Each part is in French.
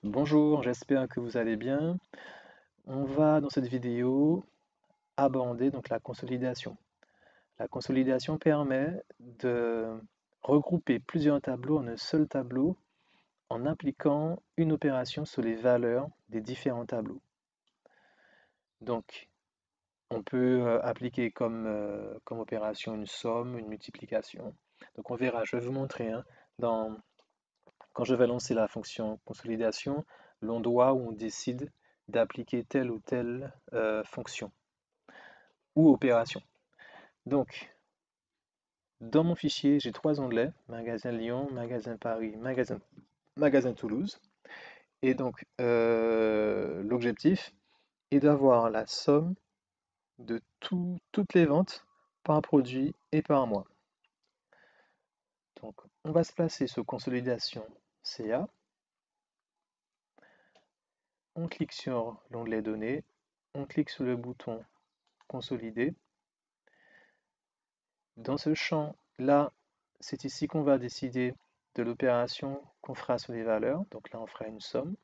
Bonjour, j'espère que vous allez bien. On va dans cette vidéo aborder donc la consolidation. La consolidation permet de regrouper plusieurs tableaux en un seul tableau en appliquant une opération sur les valeurs des différents tableaux. Donc, on peut appliquer comme opération une somme, une multiplication. Donc, on verra, je vais vous montrer, hein, quand je vais lancer la fonction consolidation, l'on doit ou on décide d'appliquer telle ou telle fonction ou opération. Donc, dans mon fichier, j'ai trois onglets, magasin Lyon, magasin Paris, magasin Toulouse. Et donc, l'objectif est d'avoir la somme de toutes les ventes par produit et par mois. Donc, on va se placer sur consolidation CA. On clique sur l'onglet données. On clique sur le bouton consolider. Dans ce champ-là, c'est ici qu'on va décider de l'opération qu'on fera sur les valeurs. Donc là, on fera une somme.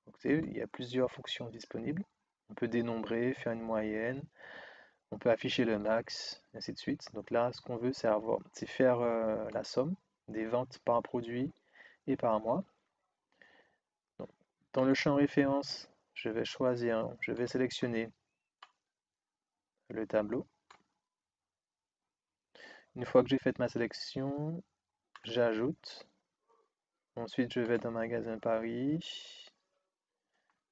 Donc, il y a plusieurs fonctions disponibles. On peut dénombrer, faire une moyenne, on peut afficher le max, ainsi de suite. Donc là, ce qu'on veut, c'est faire la somme des ventes par produit et par mois. Donc, dans le champ référence, je vais sélectionner le tableau. Une fois que j'ai fait ma sélection, j'ajoute. Ensuite, je vais dans Magasin Paris.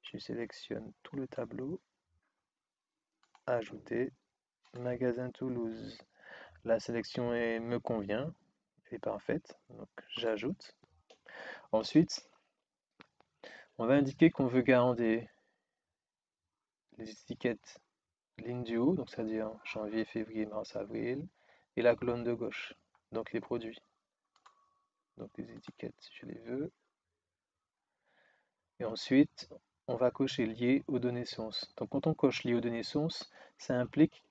Je sélectionne tout le tableau. Ajouter. Magasin Toulouse. La sélection me convient. Elle est parfaite. Donc, j'ajoute. Ensuite, on va indiquer qu'on veut garder les étiquettes ligne du haut, donc c'est-à-dire janvier, février, mars, avril, et la colonne de gauche, donc les produits. Donc les étiquettes, si je les veux. Et ensuite, on va cocher lié aux données sources. Donc quand on coche lié aux données sources, ça implique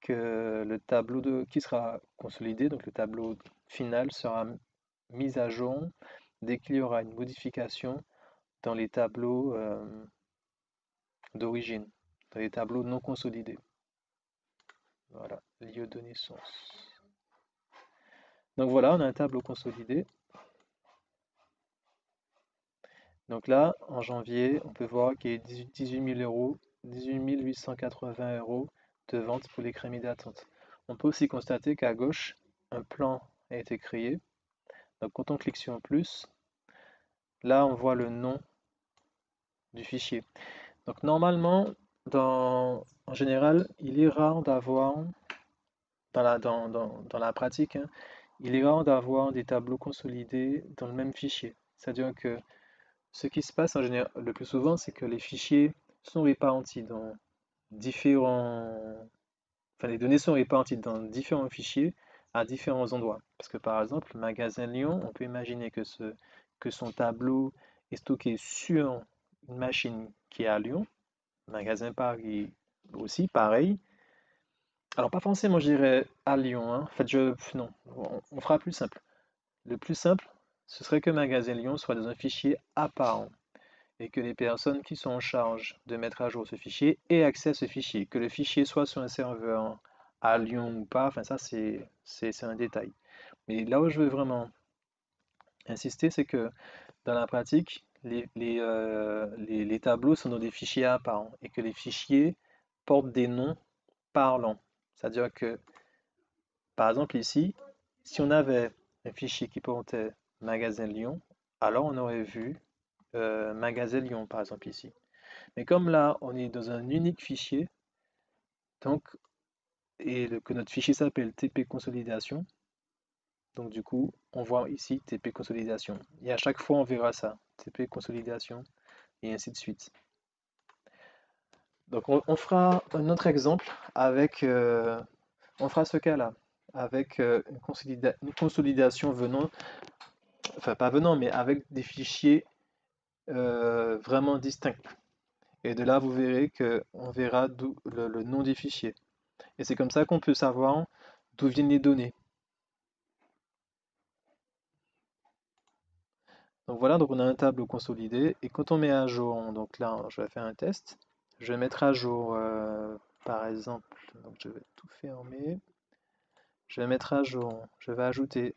que le tableau qui sera consolidé, donc le tableau final, sera mis à jour dès qu'il y aura une modification dans les tableaux d'origine, dans les tableaux non consolidés. Voilà, lié aux données sources. Donc voilà, on a un tableau consolidé. Donc là, en janvier, on peut voir qu'il y a 18 000 euros, 18 880 euros de vente pour les crémies d'attente. On peut aussi constater qu'à gauche, un plan a été créé. Donc quand on clique sur plus, là on voit le nom du fichier. Donc normalement, en général, il est rare d'avoir, dans la pratique, hein, il est rare d'avoir des tableaux consolidés dans le même fichier. C'est-à-dire que ce qui se passe en général, le plus souvent, c'est que les fichiers sont répartis dans différents... Enfin, les données sont réparties dans différents fichiers à différents endroits. Parce que par exemple, magasin Lyon, on peut imaginer que son tableau est stocké sur une machine qui est à Lyon. Magasin Paris aussi, pareil. Alors pas forcément, je dirais à Lyon, hein. En fait, non, on fera plus simple. Le plus simple, ce serait que Magasin Lyon soit dans un fichier à part et que les personnes qui sont en charge de mettre à jour ce fichier aient accès à ce fichier. Que le fichier soit sur un serveur à Lyon ou pas, enfin ça c'est un détail. Mais là où je veux vraiment insister, c'est que dans la pratique, les tableaux sont dans des fichiers à part et que les fichiers portent des noms parlants. C'est-à-dire que, par exemple ici, si on avait un fichier qui portait magasin Lyon, alors on aurait vu magasin Lyon, par exemple ici. Mais comme là, on est dans un unique fichier, donc, que notre fichier s'appelle TP consolidation, donc du coup, on voit ici TP consolidation. Et à chaque fois, on verra ça, TP consolidation, et ainsi de suite. Donc on fera un autre exemple avec, on fera ce cas-là, avec une consolidation venant, enfin pas venant, mais avec des fichiers vraiment distincts. Et de là, vous verrez qu'on verra d'où le nom des fichiers. Et c'est comme ça qu'on peut savoir d'où viennent les données. Donc voilà, donc on a un tableau consolidé et quand on met à jour, donc là je vais faire un test, je vais mettre à jour par exemple, donc je vais tout fermer, je vais mettre à jour, je vais ajouter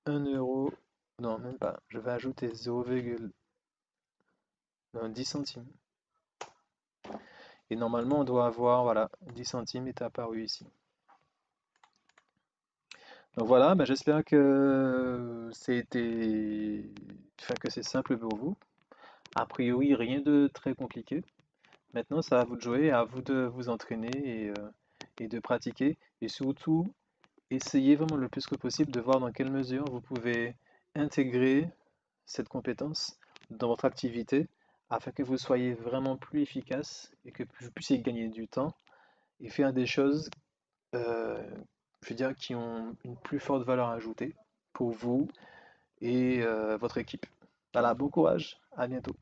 1 euro, non même pas, je vais ajouter 0,10 centimes. Et normalement on doit avoir, voilà, 10 centimes est apparu ici. Donc voilà, bah, j'espère que enfin, que c'est simple pour vous. A priori, rien de très compliqué. Maintenant, c'est à vous de jouer, à vous de vous entraîner et de pratiquer. Et surtout, essayez vraiment le plus que possible de voir dans quelle mesure vous pouvez intégrer cette compétence dans votre activité afin que vous soyez vraiment plus efficace et que vous puissiez gagner du temps et faire des choses, euh, je veux dire, qui ont une plus forte valeur ajoutée pour vous et votre équipe. Voilà, bon courage, à bientôt.